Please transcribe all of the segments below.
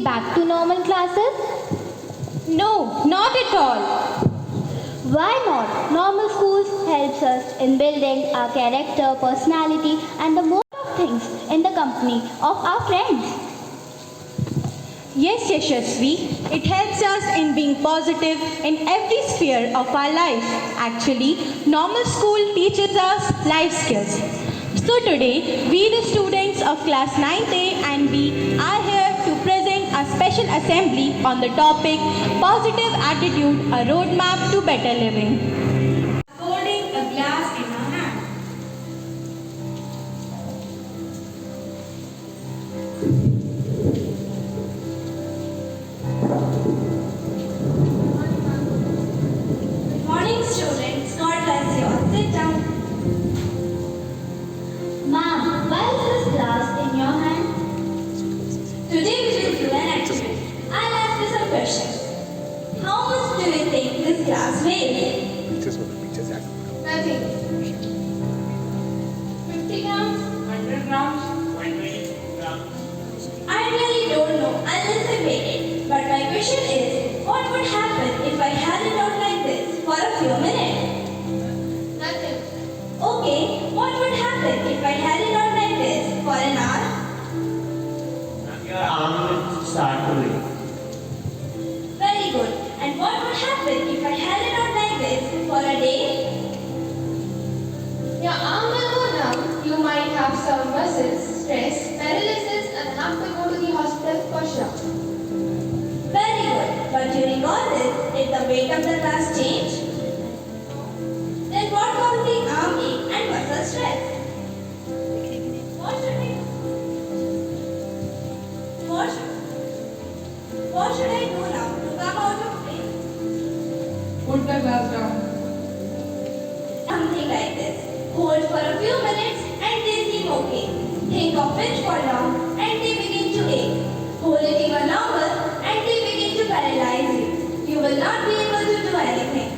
back to normal classes? No, not at all. Why not? Normal schools helps us in building our character, personality and the most of things in the company of our friends. Yes, Yashasvi, it helps us in being positive in every sphere of our life. Actually, normal school teaches us life skills. So today, we the students of class 9th A and B are here to present a special assembly on the topic Positive Attitude, a Roadmap to Better Living. Holding a glass in our hand. Morning students, God bless you all. Sit down. Ma'am, why is this glass in your hand? Today we will do an activity. I'll ask you some questions. How much do you think this glass weighs? Nothing. 50 grams? 100 grams? 120 grams. I really don't know unless I weigh it. But my question is, what would happen if I held it out like this for a few minutes? Nothing. Okay, what would happen if I held it out like this for an hour? Your arm will start to ache. Very good. And what would happen if I held it out like this for a day? Your arm will go numb. You might have some muscles, stress, paralysis, and have to go to the hospital for sure. Very good. But during all this, did the weight of the glass change? Then what caused the arm ache and muscle stress? What should I what should I do now to come out of pain? Put the glass down. Something like this. Hold for a few minutes and they seem okay. Think of which for long and they begin to ache. Hold it even longer and they begin to paralyze you. You will not be able to do anything.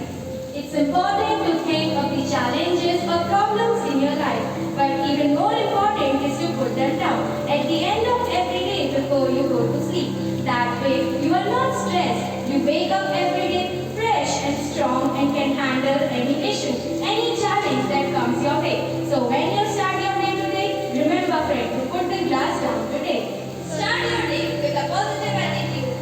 It's important to think of the challenges or problems in your life, but even more important is to put them down at the end of every day before you go to sleep. That way, you are not stressed. You wake up every day fresh and strong and can handle any issue, any challenge that comes your way. So when you start your day today, remember friend, to put the glass down today. Start your day with a positive attitude.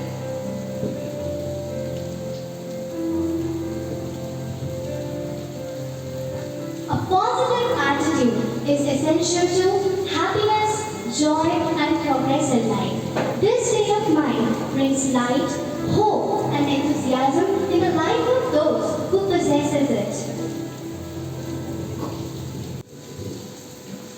A positive attitude is essential to happiness, joy and progress in life. This state of mind brings light, hope and enthusiasm in the life of those who possesses it.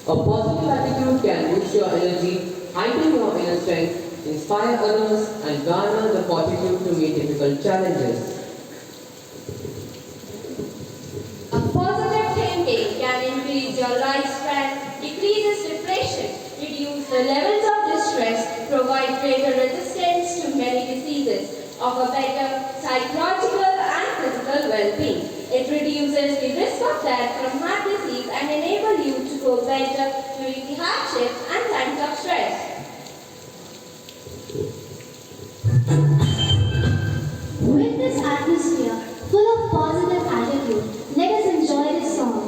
A positive attitude can boost your energy, heighten your inner strength, inspire others, and garner the fortitude to meet difficult challenges. A positive thinking can increase your lifespan, decreases depression, reduce the levels of distress, provide greater resistance to many diseases, offer better psychological and physical well-being. It reduces the risk of death from heart disease and enable you to cope better during the hardships and times of stress. With this atmosphere full of positive attitude, let us enjoy this song.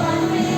Confidence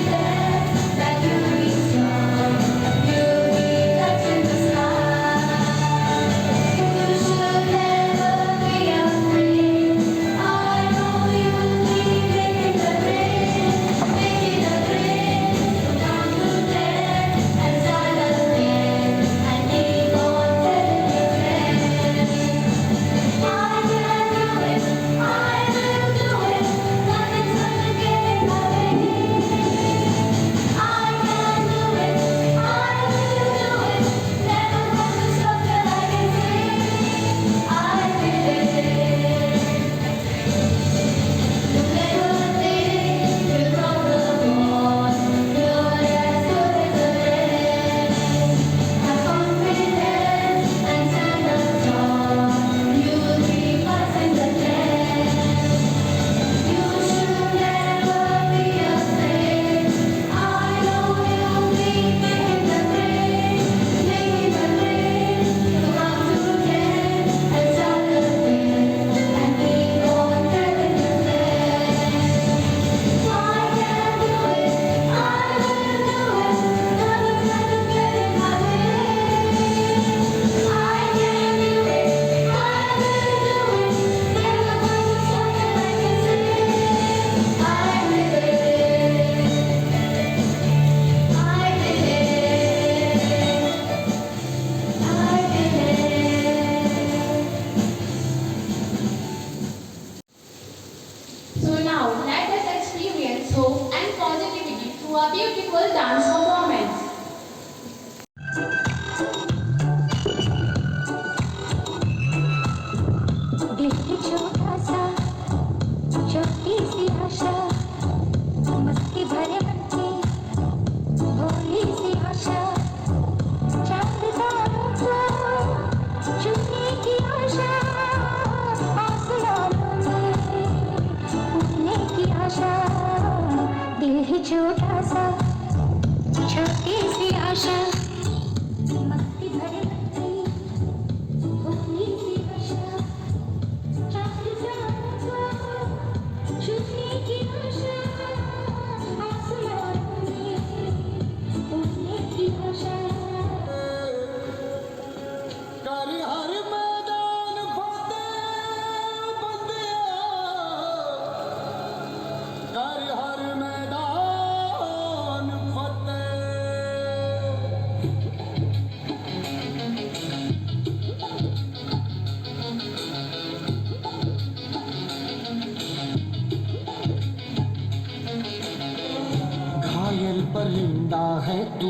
है तू,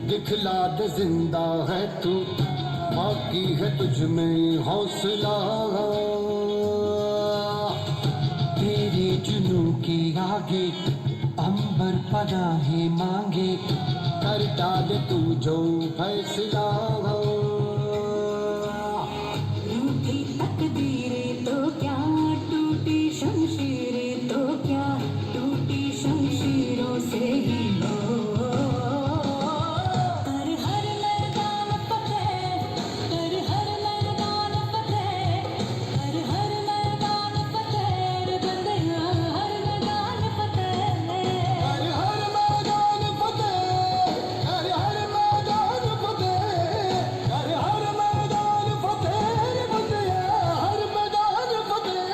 दिखला दे जिंदा है तू, बाकी है तुझ में हौसला। तेरे जुनू के आगे अंबर पनाहे मांगे, कर डाल तू जो फैसला। रूठी तकदीरें तो क्या, टूटी शमशीरें तो क्या, टूटी शमशीरों से ही हो। कर हर मैदान फतेह, कर हर मैदान फतेह, कर हर मैदान फतेह रे बंदिया, हर मैदान फतेह। हर हर मैदान फतेह, हर हर मैदान फतेह, हर हर मैदान फतेह रे बंदिया, हर मैदान फतेह।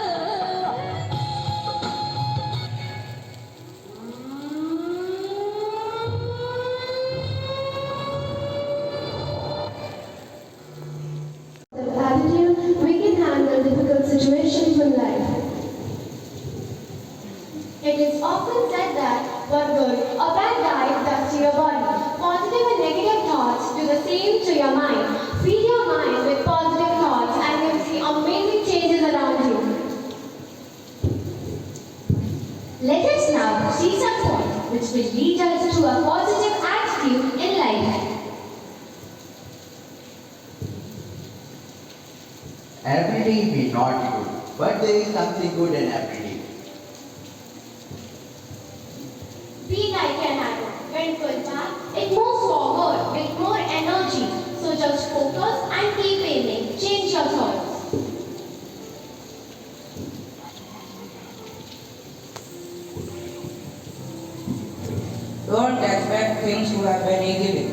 Attitude, we can handle difficult situations in life. It is often said that what good or bad diet does to your body. Positive and negative thoughts do the same to your mind. Feed your mind with positive thoughts and you'll see amazing changes around you. Let us now see some points which will lead us to a positive attitude in life. Every day may not be good, but there is something good in every day. Be like an atom. When put back, it moves forward with more energy. So just focus and keep aiming. Change your thoughts. Don't expect things to happen easily.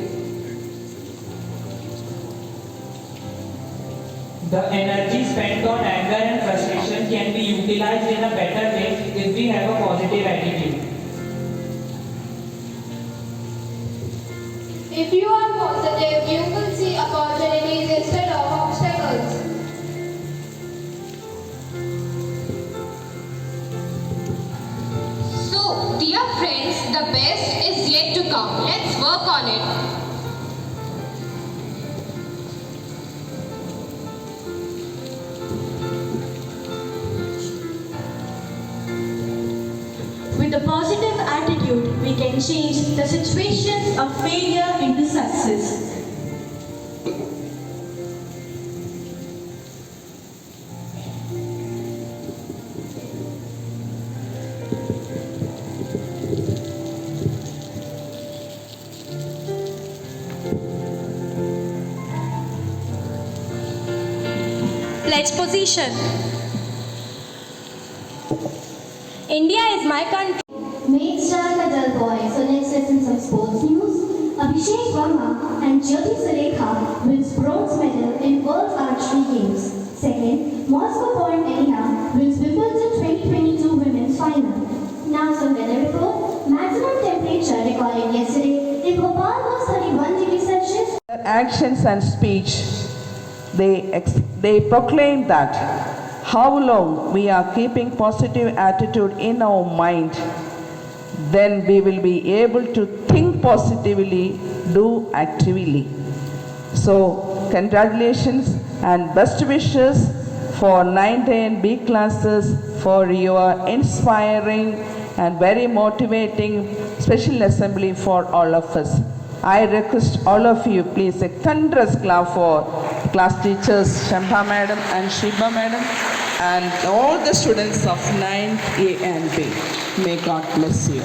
The energy spent on anger and frustration can be utilized in a better way if we have a positive attitude. If you are positive, you will see opportunities instead of obstacles. So, dear friends, the best is yet to come. Let's work on it. With a positive attitude, we can change the situations of failure into success. Pledge position. India is my country. Made star a dull boy, so let's listen some sports news. Abhishek Verma and Jyoti Surekha wins bronze medal in World Archery Games. Second, Moscow-born Elena wins Wimbledon 2022 Women's Final. Now some weather report. Maximum temperature recorded yesterday in Bhopal was 31 degrees Celsius. Their actions and speech, they proclaim that how long we are keeping positive attitude in our mind, then we will be able to think positively, do actively. So congratulations and best wishes for 9th and B classes for your inspiring and very motivating special assembly for all of us. I request all of you, please, a thunderous clap for class teachers Shambha Madam and Shiba Madam and all the students of 9th A and B. May God bless you.